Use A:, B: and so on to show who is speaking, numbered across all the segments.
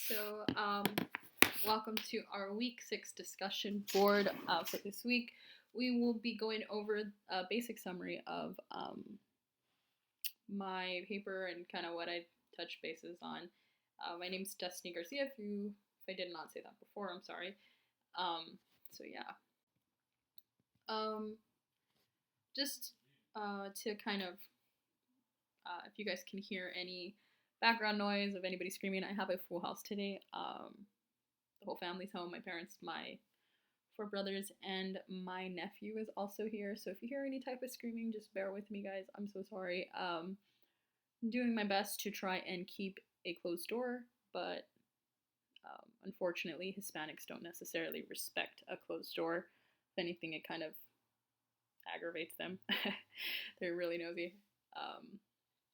A: So, welcome to our week 6 discussion board. For this week, we will be going over a basic summary of my paper and kind of what I touched bases on. My name is Destiny Garcia. If I did not say that before, I'm sorry. So yeah. Just to kind of, if you guys can hear any background noise of anybody screaming, I have a full house today. The whole family's home. My parents, my 4 brothers, and my nephew is also here. So if you hear any type of screaming, just bear with me, guys. I'm so sorry. I'm doing my best to try and keep a closed door, but unfortunately, Hispanics don't necessarily respect a closed door. If anything, it kind of aggravates them. They're really nosy.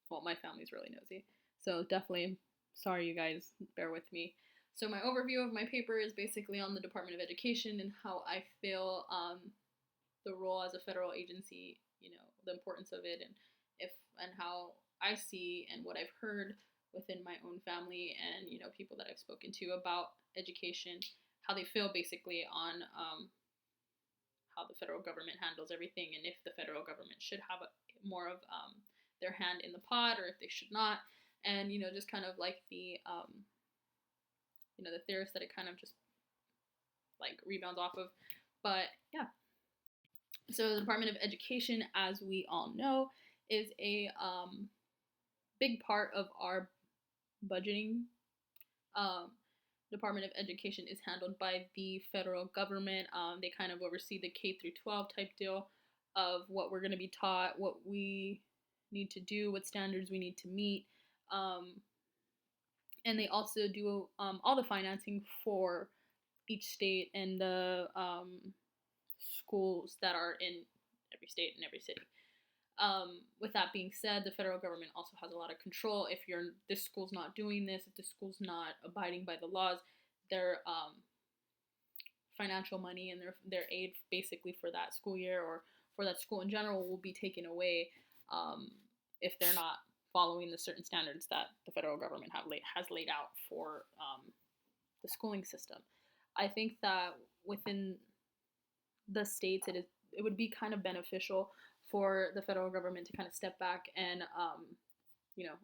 A: Well, my family's really nosy. So definitely, sorry you guys, bear with me. So my overview of my paper is basically on the Department of Education and how I feel the role as a federal agency, the importance of it, and how I see and what I've heard within my own family and people that I've spoken to about education, how they feel basically on how the federal government handles everything, and if the federal government should have more of their hand in the pot or if they should not, and just kind of like the the theorist that it kind of just like rebounds off of. But yeah, so the Department of Education, as we all know, is a big part of our budgeting. Department of Education is handled by the federal government. They kind of oversee the K through 12 type deal of what we're going to be taught, what we need to do, what standards we need to meet. And they also do all the financing for each state and the schools that are in every state and every city. With that being said, the federal government also has a lot of control. If this school's not doing this, if the school's not abiding by the laws, their financial money and their aid basically for that school year or for that school in general will be taken away if they're not following the certain standards that the federal government has laid out for the schooling system. I think that within the states, it would be kind of beneficial for the federal government to kind of step back and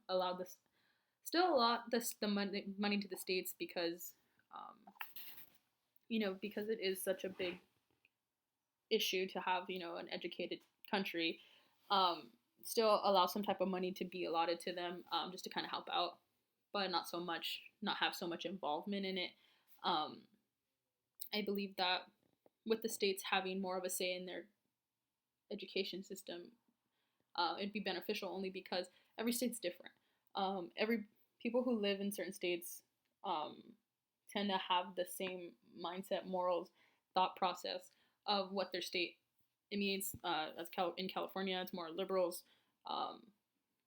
A: allow the money to the states because because it is such a big issue to have an educated country. Still allow some type of money to be allotted to them just to kind of help out, but not have so much involvement in it. I believe that with the states having more of a say in their education system, it'd be beneficial only because every state's different. Every people who live in certain states tend to have the same mindset, morals, thought process of what their state means. In California, it's more liberals.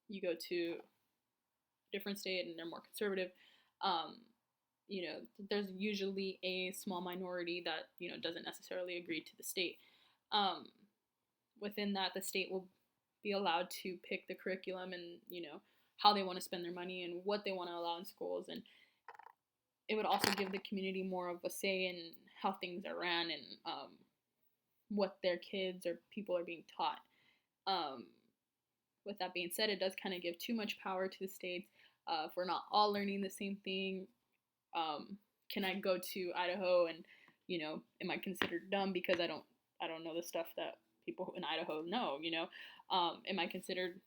A: You go to a different state and they're more conservative. There's usually a small minority that doesn't necessarily agree to the state. Within that, the state will be allowed to pick the curriculum and how they want to spend their money and what they want to allow in schools, and it would also give the community more of a say in how things are ran and what their kids or people are being taught. With that being said, it does kind of give too much power to the states. If we're not all learning the same thing, can I go to Idaho and am I considered dumb because I don't know the stuff that people in Idaho know? Am I considered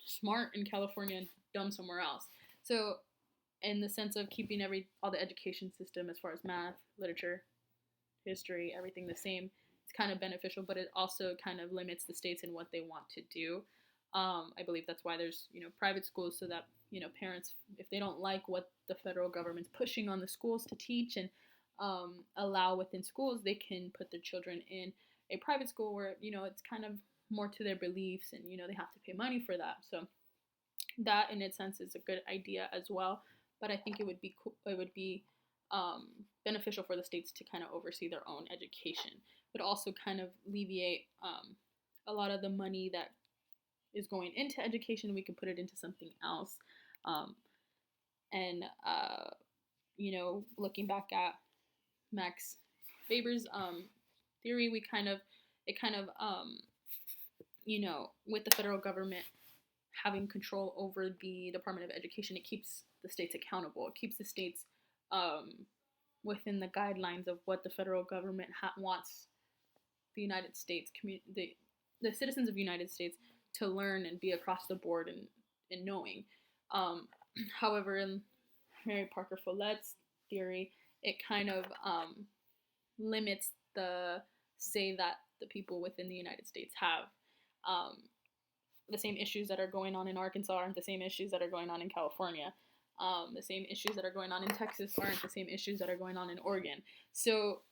A: smart in California and dumb somewhere else? So in the sense of keeping all the education system as far as math, literature, history, everything the same, it's kind of beneficial, but it also kind of limits the states in what they want to do. I believe that's why there's private schools, so that parents, if they don't like what the federal government's pushing on the schools to teach and allow within schools, they can put their children in a private school where it's kind of more to their beliefs, and they have to pay money for that. So that in its sense is a good idea as well. But I think it would be beneficial for the states to kind of oversee their own education, but also kind of alleviate a lot of the money that is going into education. We could put it into something else, and looking back at Max Weber's theory, it kind of with the federal government having control over the Department of Education, it keeps the states accountable. It keeps the states within the guidelines of what the federal government wants the United States the citizens of the United States to learn and be across the board in knowing. However, in Mary Parker Follett's theory, it kind of limits the say that the people within the United States have. The same issues that are going on in Arkansas aren't the same issues that are going on in California. The same issues that are going on in Texas aren't the same issues that are going on in Oregon. So,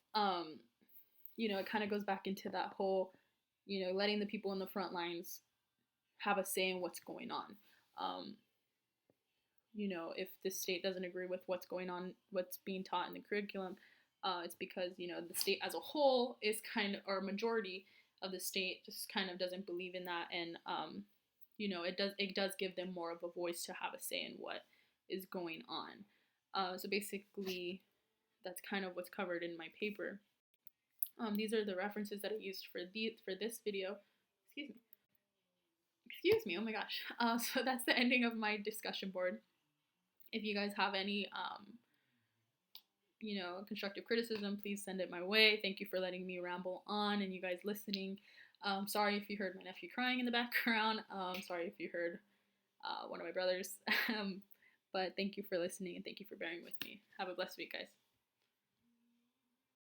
A: it kind of goes back into that whole, letting the people in the front lines have a say in what's going on. If the state doesn't agree with what's going on, what's being taught in the curriculum, it's because, the state as a whole is or majority of the state just kind of doesn't believe in that. And, it does give them more of a voice to have a say in what is going on. So basically, that's kind of what's covered in my paper. These are the references that I used for this video. Excuse me. Oh my gosh. So that's the ending of my discussion board. If you guys have any, constructive criticism, please send it my way. Thank you for letting me ramble on and you guys listening. Sorry if you heard my nephew crying in the background. Sorry if you heard one of my brothers. But thank you for listening and thank you for bearing with me. Have a blessed week, guys.